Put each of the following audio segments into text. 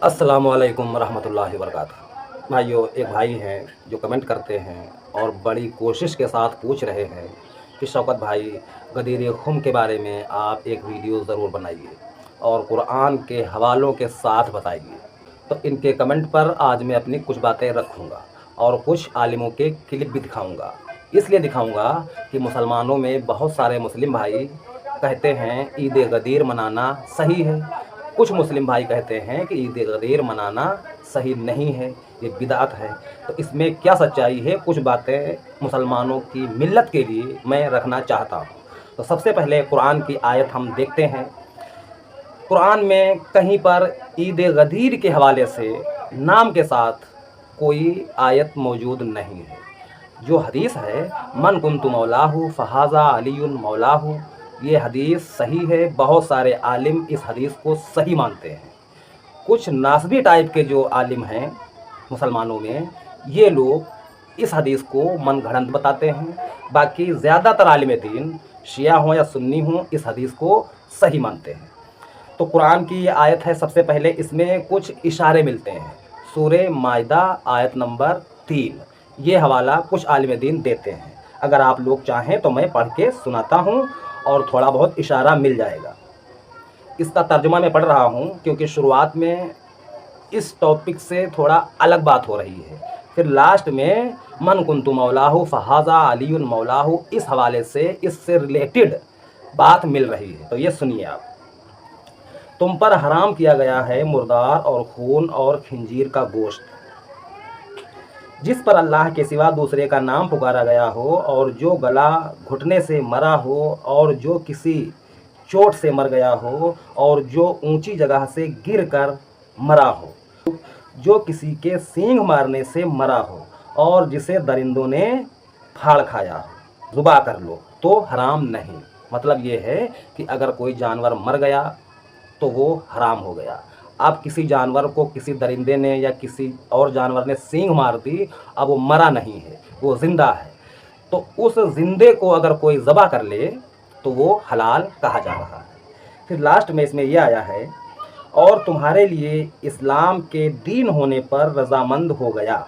अस्सलामु अलैकुम रहमतुल्लाहि वबरकातुहू। भाइयों, एक भाई हैं जो कमेंट करते हैं और बड़ी कोशिश के साथ पूछ रहे हैं कि शौकत भाई, गदीर खुम के बारे में आप एक वीडियो ज़रूर बनाइए और कुरान के हवालों के साथ बताइए। तो इनके कमेंट पर आज मैं अपनी कुछ बातें रखूँगा और कुछ आलिमों के क्लिप भी दिखाऊँगा। इसलिए दिखाऊँगा कि मुसलमानों में बहुत सारे मुस्लिम भाई कहते हैं ईद गदीर मनाना सही है, कुछ मुस्लिम भाई कहते हैं कि ईद गदीर मनाना सही नहीं है, ये बिदअत है। तो इसमें क्या सच्चाई है, कुछ बातें मुसलमानों की मिल्लत के लिए मैं रखना चाहता हूँ। तो सबसे पहले कुरान की आयत हम देखते हैं। कुरान में कहीं पर ईद गदीर के हवाले से नाम के साथ कोई आयत मौजूद नहीं है। जो हदीस है, मन कुन्तु मौलाहु फ़हाज़ा अलीयुन मौलाहु, ये हदीस सही है। बहुत सारे आलिम इस हदीस को सही मानते हैं। कुछ नासबी टाइप के जो आलिम हैं मुसलमानों में, ये लोग इस हदीस को मनगढ़ंत बताते हैं। बाकी ज़्यादातर आलिम दीन, शिया हों या सुन्नी हों, इस हदीस को सही मानते हैं। तो कुरान की ये आयत है। सबसे पहले इसमें कुछ इशारे मिलते हैं। सूरे माइदा आयत नंबर 3, ये हवाला कुछ आलिम दीन देते हैं। अगर आप लोग चाहें तो मैं पढ़ के सुनाता हूँ और थोड़ा बहुत इशारा मिल जाएगा। इसका तर्जुमा मैं पढ़ रहा हूँ क्योंकि शुरुआत में इस टॉपिक से थोड़ा अलग बात हो रही है, फिर लास्ट में मन कुन्तु मौलाहु फ़हाज़ा अलीयुन मौलाहु, इस हवाले से इससे रिलेटेड बात मिल रही है। तो ये सुनिए आप। तुम पर हराम किया गया है मुर्दार और खून और खिंजीर का गोश्त, जिस पर अल्लाह के सिवा दूसरे का नाम पुकारा गया हो, और जो गला घुटने से मरा हो, और जो किसी चोट से मर गया हो, और जो ऊंची जगह से गिरकर मरा हो, जो किसी के सींग मारने से मरा हो, और जिसे दरिंदों ने फाड़ खाया हो, ज़ुबा कर लो तो हराम नहीं। मतलब ये है कि अगर कोई जानवर मर गया तो वो हराम हो गया। अब किसी जानवर को किसी दरिंदे ने या किसी और जानवर ने सींग मार दी, अब वो मरा नहीं है, वो ज़िंदा है। तो उस ज़िंदे को अगर कोई ज़बह कर ले तो वो हलाल कहा जा रहा है। फिर लास्ट में इसमें यह आया है, और तुम्हारे लिए इस्लाम के दीन होने पर रज़ामंद हो गया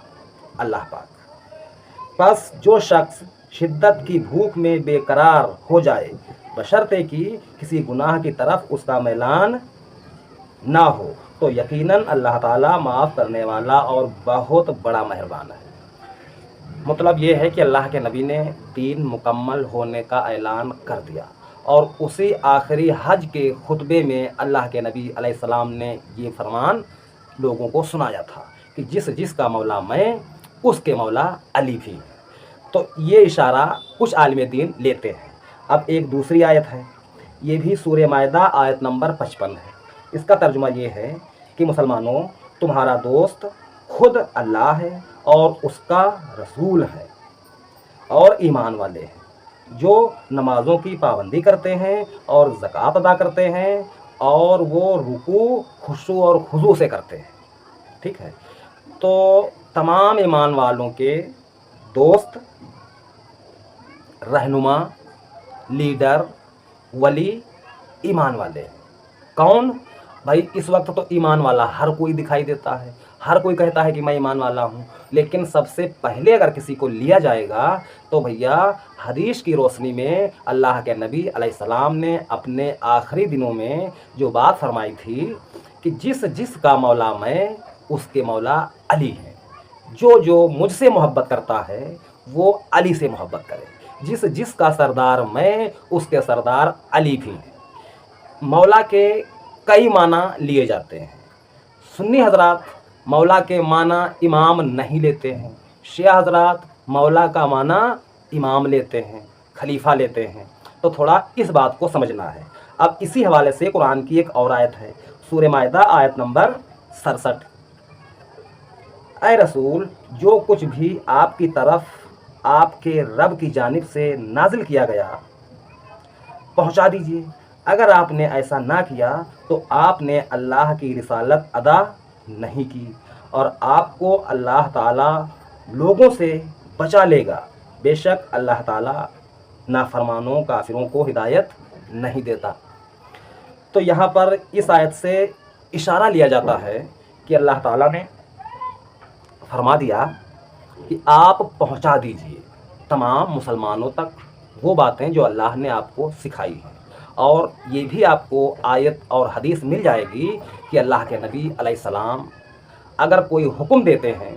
अल्लाह पाक। बस जो शख्स शिद्दत की भूख में बेकरार हो जाए, बशर्ते कि किसी गुनाह की तरफ उसका मैलान ना हो, तो यकीनन अल्लाह ताला माफ़ करने वाला और बहुत बड़ा मेहरबान है। मतलब ये है कि अल्लाह के नबी ने दीन मुकम्मल होने का ऐलान कर दिया, और उसी आखिरी हज के खुतबे में अल्लाह के नबी अलैहिस्सलाम ने ये फरमान लोगों को सुनाया था कि जिस जिसका मौला मैं, उसके मौला अली भी। तो ये इशारा कुछ आलिम दीन लेते हैं। अब एक दूसरी आयत है, ये भी सूरे माइदा आयत नंबर 55 है। इसका तर्जुमा ये है कि मुसलमानों, तुम्हारा दोस्त खुद अल्लाह है और उसका रसूल है, और ईमान वाले हैं जो नमाज़ों की पाबंदी करते हैं और ज़कात अदा करते हैं, और वो रुकू, खुशू और खुजू से करते हैं। ठीक है। तो तमाम ईमान वालों के दोस्त, रहनुमा, लीडर, वली ईमान वाले हैं। कौन भाई? इस वक्त तो ईमान वाला हर कोई दिखाई देता है, हर कोई कहता है कि मैं ईमान वाला हूँ, लेकिन सबसे पहले अगर किसी को लिया जाएगा तो भैया हदीस की रोशनी में अल्लाह के नबी अलैहिस्सलाम ने अपने आखिरी दिनों में जो बात फरमाई थी कि जिस जिसका मौला मैं, उसके मौला अली है। जो जो मुझसे मोहब्बत करता है वो अली से मोहब्बत करे। जिस जिसका सरदार मैं, उसके सरदार अली भी हैं। मौला के कई माना लिए जाते हैं। सुन्नी हजरात मौला के माना इमाम नहीं लेते हैं, शिया हजरात मौला का माना इमाम लेते हैं, खलीफा लेते हैं। तो थोड़ा इस बात को समझना है। अब इसी हवाले से कुरान की एक और आयत है, सूरे माइदा आयत नंबर 67। ऐ रसूल, जो कुछ भी आपकी तरफ आपके रब की जानिब से नाजिल किया गया पहुंचा दीजिए। अगर आपने ऐसा ना किया तो आपने अल्लाह की रिसालत अदा नहीं की, और आपको अल्लाह ताला लोगों से बचा लेगा। बेशक अल्लाह ताला नाफरमानों, काफिरों को हिदायत नहीं देता। तो यहाँ पर इस आयत से इशारा लिया जाता है کہ اللہ تعالیٰ نے فرما دیا کہ آپ پہنچا دیجئے تمام مسلمانوں تک وہ باتیں جو اللہ نے آپ کو سکھائی ہیں، اور یہ بھی آپ کو آیت اور حدیث مل جائے گی کہ اللہ کے نبی علیہ السلام اگر کوئی حکم دیتے ہیں،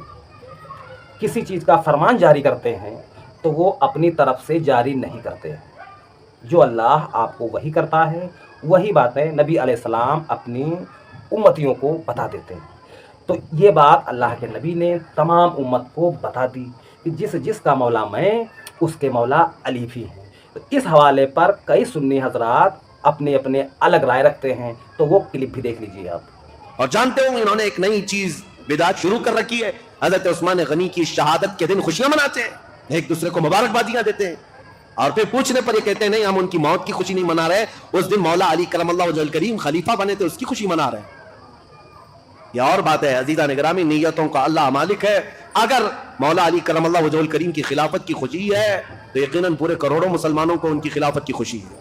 کسی چیز کا فرمان جاری کرتے ہیں، تو وہ اپنی طرف سے جاری نہیں کرتے ہیں۔ جو اللہ آپ کو وحی کرتا ہے وہی باتیں نبی علیہ السلام اپنی امتیوں کو بتا دیتے ہیں۔ تو یہ بات اللہ کے نبی نے تمام امت کو بتا دی کہ جس جس کا مولا میں، اس کے مولا علی بھی ہیں۔ تو اس حوالے پر کئی سنی حضرات اپنے اپنے الگ رائے رکھتے ہیں، تو وہ کلپ بھی دیکھ لیجئے آپ۔ اور جانتے ہوں انہوں نے ایک نئی چیز بدعت شروع کر رکھی ہے۔ حضرت عثمان غنی کی شہادت کے دن خوشیاں مناتے ہیں، ایک دوسرے کو مبارکبادیاں دیتے ہیں، اور پھر پوچھنے پر یہ کہتے ہیں نہیں ہم ان کی موت کی خوشی نہیں منا رہے، اس دن مولا علی کرم اللہ وجہ الکریم خلیفہ بنے تھے، اس کی خوشی منا رہے ہیں۔ یہ اور بات ہے عزیزان گرامی، نیتوں کا اللہ مالک ہے۔ اگر مولا علی کرم اللہ وجہ الکریم کی خلافت کی خوشی ہے تو یقیناً پورے کروڑوں مسلمانوں کو ان کی خلافت کی خوشی ہے،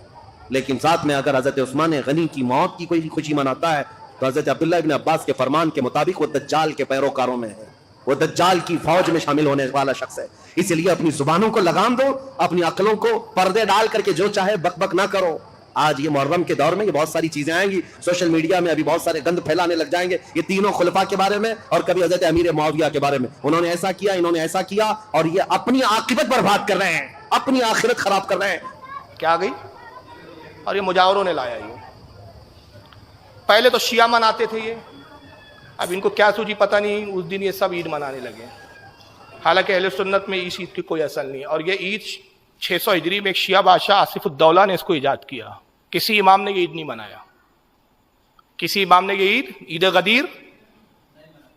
لیکن ساتھ میں اگر حضرت عثمان غنی کی موت کی کوئی خوشی مناتا ہے تو حضرت عبداللہ ابن عباس کے فرمان کے مطابق وہ دجال کے پیروکاروں میں ہے، وہ دجال کی فوج میں شامل ہونے والا شخص ہے۔ اس لیے اپنی زبانوں کو لگام دو، اپنی عقلوں کو پردے ڈال کر کے جو چاہے بک بک نہ کرو۔ آج یہ محرم کے دور میں یہ بہت ساری چیزیں آئیں گی، سوشل میڈیا میں ابھی بہت سارے گند پھیلانے لگ جائیں گے، یہ تینوں خلفاء کے بارے میں اور کبھی حضرت امیر معاویہ کے بارے میں، انہوں نے ایسا کیا، انہوں نے ایسا کیا، اور یہ اپنی عاقبت برباد کر رہے ہیں، اپنی آخرت خراب کر رہے ہیں۔ کیا گئی؟ اور یہ مجاوروں نے لایا یہ۔ پہلے تو شیعہ مناتے تھے یہ، اب ان کو کیا سوچی پتہ نہیں، اس دن یہ سب عید منانے لگے، حالانکہ اہل سنت میں اس عید کی کوئی اصل نہیں ہے۔ اور یہ عید 600 ہجری میں ایک شیعہ بادشاہ آصف الدولہ نے اس کو ایجاد کیا، کسی امام نے یہ عید نہیں منایا، کسی امام نے یہ عید غدیر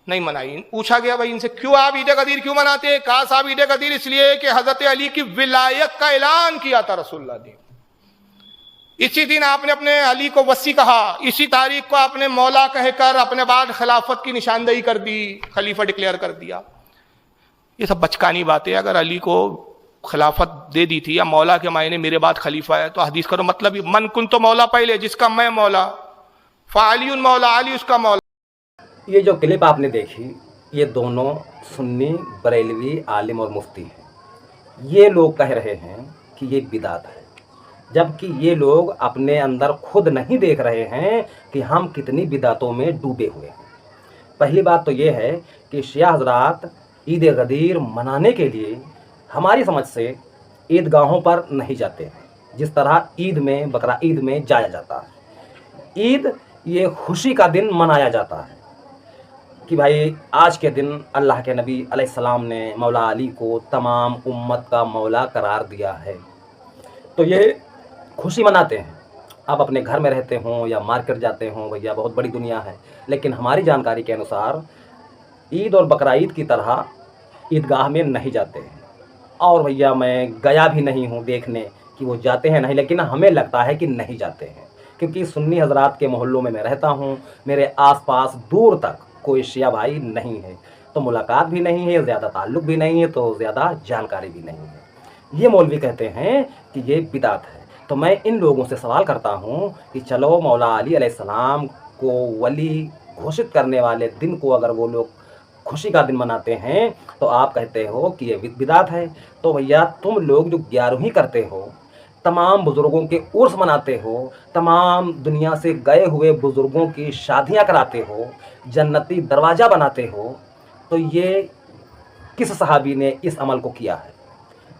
نہیں منائی۔ پوچھا گیا بھائی ان سے کیوں آپ عید غدیر کیوں مناتے ہیں؟ کہا صاحب عید غدیر اس لیے کہ حضرت علی کی ولایت کا اعلان کیا تھا رسول اللہ نے، اسی دن آپ نے اپنے علی کو وصی کہا، اسی تاریخ کو آپ نے مولا کہہ کر اپنے بعد خلافت کی نشاندہی کر دی، خلیفہ ڈکلیئر کر دیا۔ یہ سب بچکانی باتیں، اگر علی کو خلافت دے دی تھی یا مولا کے معنی میرے بعد خلیفہ ہے تو حدیث کرو مطلب من کن تو مولا پہلے، جس کا میں مولا، فعلی مولا، علی اس کا مولا۔ یہ جو کلپ آپ نے دیکھی یہ دونوں سنی بریلوی عالم اور مفتی ہیں، یہ لوگ کہہ رہے ہیں کہ یہ بدعت ہے، جبکہ یہ لوگ اپنے اندر خود نہیں دیکھ رہے ہیں کہ ہم کتنی بدعتوں میں ڈوبے ہوئے ہیں۔ پہلی بات تو یہ ہے کہ شیعہ حضرات عید غدیر منانے کے لیے ہماری سمجھ سے عیدگاہوں پر نہیں جاتے ہیں، جس طرح عید میں، بقرہ عید میں جایا جاتا ہے۔ عید یہ خوشی کا دن منایا جاتا ہے کہ بھائی آج کے دن اللہ کے نبی علیہ السلام نے مولا علی کو تمام امت کا مولا قرار دیا ہے، تو یہ خوشی مناتے ہیں۔ آپ اپنے گھر میں رہتے ہوں یا مارکیٹ جاتے ہوں، بھیا بہت بڑی دنیا ہے، لیکن ہماری جانکاری کے انوسار عید اور بقرہ عید کی طرح عیدگاہ میں نہیں جاتے ہیں، اور بھیا میں گیا بھی نہیں ہوں دیکھنے کہ وہ جاتے ہیں نہیں، لیکن ہمیں لگتا ہے کہ نہیں جاتے ہیں، کیونکہ سنی حضرات کے محلوں میں رہتا ہوں، میرے آس پاس دور تک کوئی شیعہ بھائی نہیں ہے، تو ملاقات بھی نہیں ہے، زیادہ تعلق بھی نہیں ہے، تو زیادہ جانکاری بھی نہیں ہے۔ یہ مولوی کہتے ہیں کہ یہ بدعت ہے، تو میں ان لوگوں سے سوال کرتا ہوں کہ چلو مولا علی علیہ السلام کو ولی گھوشت کرنے والے دن کو اگر وہ لوگ خوشی کا دن مناتے ہیں تو آپ کہتے ہو کہ یہ بدعت ہے، تو بھیا تم لوگ جو 11ویں کرتے ہو، تمام بزرگوں کے عرس مناتے ہو، تمام دنیا سے گئے ہوئے بزرگوں کی شادیاں کراتے ہو، جنتی دروازہ بناتے ہو، تو یہ کس صحابی نے اس عمل کو کیا ہے؟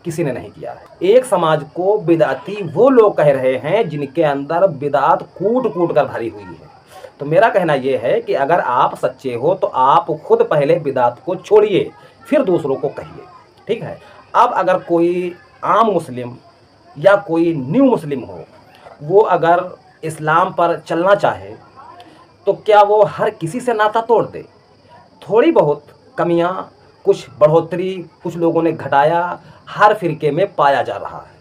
کسی نے نہیں کیا ہے۔ ایک سماج کو بدعتی وہ لوگ کہہ رہے ہیں جن کے اندر بدعت کوٹ کوٹ کر بھری ہوئی ہے۔ تو میرا کہنا یہ ہے کہ اگر آپ سچے ہو تو آپ خود پہلے بدعت کو چھوڑیے، پھر دوسروں کو کہیے، ٹھیک ہے؟ اب اگر کوئی عام مسلم یا کوئی نیو مسلم ہو، وہ اگر اسلام پر چلنا چاہے تو کیا وہ ہر کسی سے ناطہ توڑ دے؟ تھوڑی بہت کمیاں، کچھ بڑھوتری کچھ لوگوں نے گھٹایا ہر فرقے میں پایا جا رہا ہے،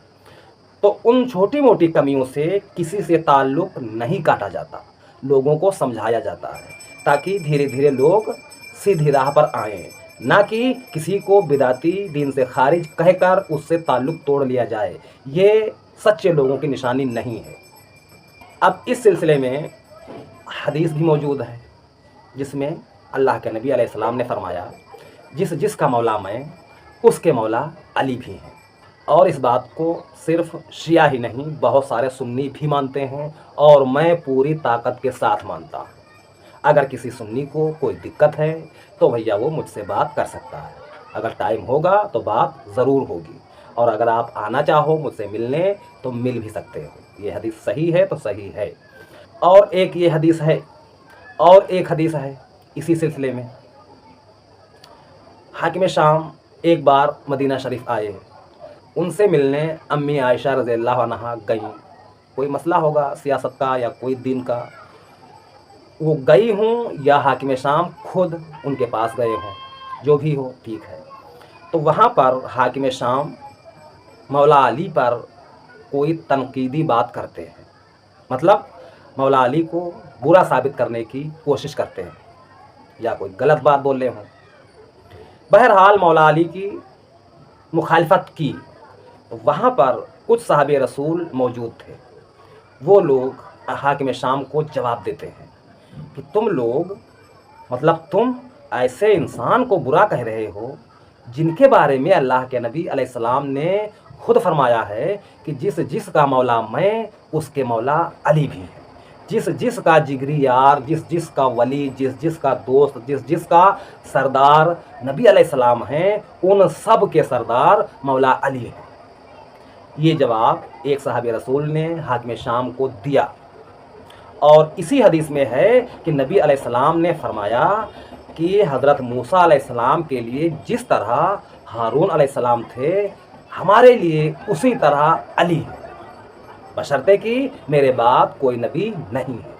تو ان چھوٹی موٹی کمیوں سے کسی سے تعلق نہیں کاٹا جاتا، لوگوں کو سمجھایا جاتا ہے تاکہ دھیرے دھیرے لوگ سیدھی راہ پر آئیں، نہ کہ کسی کو بدعتی دین سے خارج کہہ کر اس سے تعلق توڑ لیا جائے۔ یہ سچے لوگوں کی نشانی نہیں ہے۔ اب اس سلسلے میں حدیث بھی موجود ہے جس میں اللہ کے नबी अलैहिस्सलाम ने फरमाया, जिस जिसका मौला मैं, उसके मौला अली भी हैं। और इस बात को सिर्फ शिया ही नहीं, बहुत सारे सुन्नी भी मानते हैं और मैं पूरी ताकत के साथ मानता हूँ। अगर किसी सुन्नी को कोई दिक्कत है तो भैया वो मुझसे बात कर सकता है। अगर टाइम होगा तो बात ज़रूर होगी, और अगर आप आना चाहो मुझसे मिलने तो मिल भी सकते हो। ये हदीस सही है तो सही है। और एक ये हदीस है, और एक हदीस है इसी सिलसिले में। हाकिम शाम एक बार मदीना शरीफ आए, उनसे मिलने अम्मी आयशा रज़ियल्लाहु अन्हा गई। कोई मसला होगा सियासत का या कोई दीन का, वो गई हूँ या हाकिम शाम खुद उनके पास गए हों, जो भी हो ठीक है। तो वहाँ पर हाकिम शाम मौला अली पर कोई तनकीदी बात करते हैं, मतलब मौला अली को बुरा साबित करने की कोशिश करते हैं या कोई गलत बात बोल रहे हों। बहरहाल मौला अली की मुखालफत की। तो वहाँ पर कुछ साहबे रसूल मौजूद थे। वो लोग हाकिम शाम को जवाब देते हैं कि तुम लोग, मतलब तुम ऐसे इंसान को बुरा कह रहे हो जिनके बारे में अल्लाह के नबी अलैहिस्सलाम ने खुद फरमाया है कि जिस जिसका मौला मैं, उसके मौला अली भी है। जिस जिसका जिगरी यार, जिस जिसका वली, जिस जिसका दोस्त, जिस जिसका सरदार नबी अलैहिस्सलाम हैं, उन सब के सरदार मौला अली हैं। ये जवाब एक साहबे रसूल ने हाकिम शाम को दिया। और इसी हदीस में है कि नबी अलैहिस्सलाम ने फरमाया कि हज़रत मूसा अलैहिस्सलाम के लिए जिस तरह हारून अलैहिस्सलाम थे, हमारे लिए उसी तरह अली है, बशर्ते कि मेरे बाद कोई नबी नहीं है।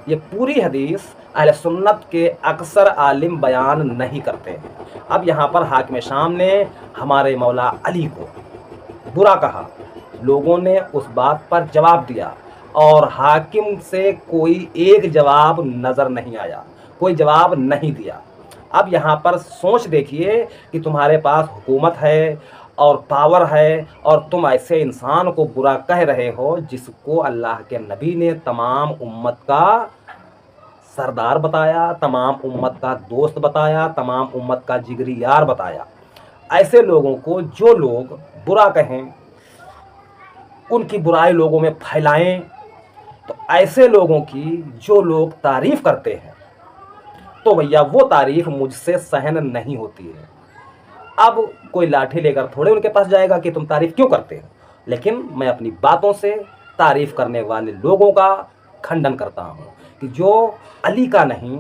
ये पूरी हदीस अहले सुन्नत के अक्सर आलिम बयान नहीं करते हैं। अब यहाँ पर हाकिम शाम ने हमारे मौला अली को बुरा कहा, लोगों ने उस बात पर जवाब दिया और हाकिम से कोई एक जवाब नज़र नहीं आया, कोई जवाब नहीं दिया। अब यहाँ पर सोच देखिए कि तुम्हारे पास हुकूमत है और पावर है और तुम ऐसे इंसान को बुरा कह रहे हो जिसको अल्लाह के नबी ने तमाम उम्मत का सरदार बताया, तमाम उम्मत का दोस्त बताया, तमाम उम्मत का जिगरी यार बताया। ऐसे लोगों को जो लोग बुरा कहें, उनकी बुराई लोगों में फैलाएं, तो ऐसे लोगों की जो लोग तारीफ़ करते हैं, तो भैया वो तारीफ़ मुझसे सहन नहीं होती है। अब कोई लाठी लेकर थोड़े उनके पास जाएगा कि तुम तारीफ़ क्यों करते हो, लेकिन मैं अपनी बातों से तारीफ़ करने वाले लोगों का खंडन करता हूँ कि जो अली का नहीं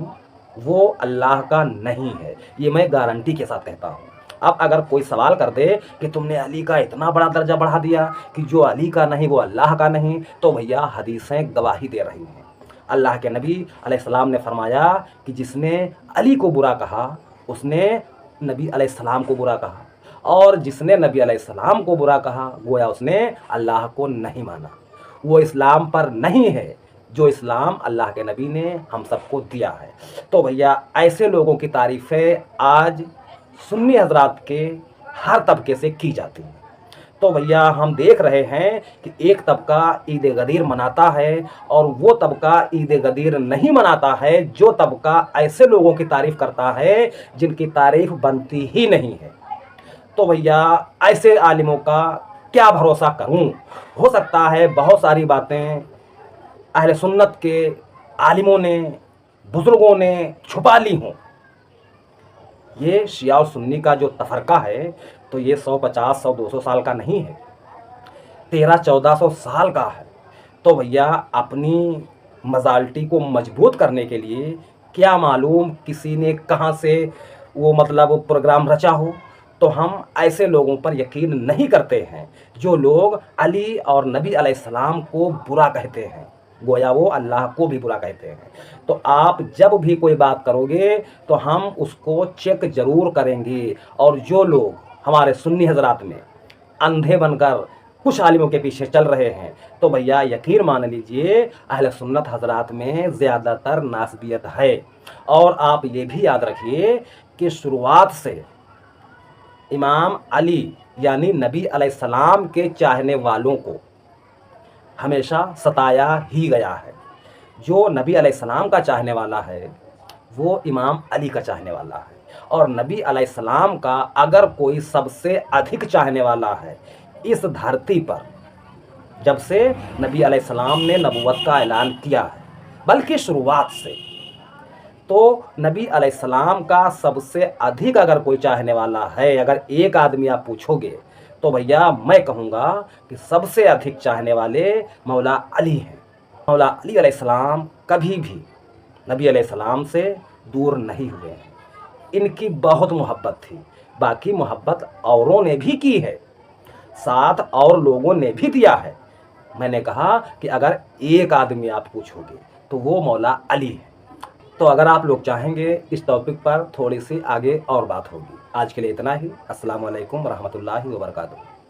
वो अल्लाह का नहीं है। ये मैं गारंटी के साथ कहता हूँ। अब अगर कोई सवाल कर दे कि तुमने अली का इतना बड़ा दर्जा बढ़ा दिया कि जो अली का नहीं वो अल्लाह का नहीं, तो भैया हदीसें गवाही दे रही हैं। अल्लाह के नबी अलैहिस्सलाम ने फरमाया कि जिसने अली को बुरा कहा उसने नबी अलैहिस्सलाम को बुरा कहा, और जिसने नबी अलैहिस्सलाम को बुरा कहा गोया उसने अल्लाह को नहीं माना, वो इस्लाम पर नहीं है जो इस्लाम अल्लाह के नबी ने हम सबको दिया है। तो भैया ऐसे लोगों की तारीफ़ें आज सुन्नी हजरात के हर तबके से की जाती हैं। तो भैया हम देख रहे हैं कि एक तबका ईद गदीर मनाता है और वो तबका ईद गदीर नहीं मनाता है जो तबका ऐसे लोगों की तारीफ़ करता है जिनकी तारीफ़ बनती ही नहीं है। तो भैया ऐसे आलिमों का क्या भरोसा करूं? हो सकता है बहुत सारी बातें अहले सुन्नत के आलिमों ने, बुज़ुर्गों ने छुपा ली हों। ये शिया और सुन्नी का जो तफरका है तो ये 150, 100, 200 साल का नहीं है, 1300-1400 साल का है। तो भैया अपनी मजाल्टी को मजबूत करने के लिए क्या मालूम किसी ने कहाँ से वो मतलब प्रोग्राम रचा हो। तो हम ऐसे लोगों पर यकीन नहीं करते हैं जो लोग अली और नबी अलैहिस्सलाम को बुरा कहते हैं, गोया वो अल्लाह को भी बुरा कहते हैं। तो आप जब भी कोई बात करोगे तो हम उसको चेक ज़रूर करेंगे। और जो लोग हमारे सुन्नी हजरात में अंधे बनकर कुछ आलिमों के पीछे चल रहे हैं, तो भैया यकीन मान लीजिए अहले सुन्नत हजरात में ज़्यादातर नासबियत है। और आप ये भी याद रखिए कि शुरुआत से इमाम अली यानी नबी अलैहिस्सलाम के चाहने वालों को हमेशा सताया ही गया है। जो नबी अलैहिस्सलाम का चाहने वाला है وہ इमाम अली का चाहने वाला है। और नबी अलैहिस्सलाम का अगर कोई सबसे अधिक चाहने वाला है इस धरती पर, जब से नबी अलैहिस्सलाम ने नबूवत का ऐलान किया है, बल्कि शुरुआत से, तो नबी अलैहिस्सलाम का सबसे अधिक अगर कोई चाहने वाला है, अगर एक आदमी आप पूछोगे, तो भैया मैं कहूँगा कि सबसे अधिक चाहने वाले मौला अली हैं। मौला अली अलैहिस्सलाम कभी भी नबी अलैहिस्सलाम से दूर नहीं हुए हैं। इनकी बहुत मोहब्बत थी, बाकी मोहब्बत औरों ने भी की है, साथ और लोगों ने भी दिया है। मैंने कहा कि अगर एक आदमी आप पूछोगे तो वो मौला अली है। तो अगर आप लोग चाहेंगे इस टॉपिक पर थोड़ी सी आगे और बात होगी। आज के लिए इतना ही। अस्सलाम वालेकुम रहमतुल्लाहि व बरकातहू।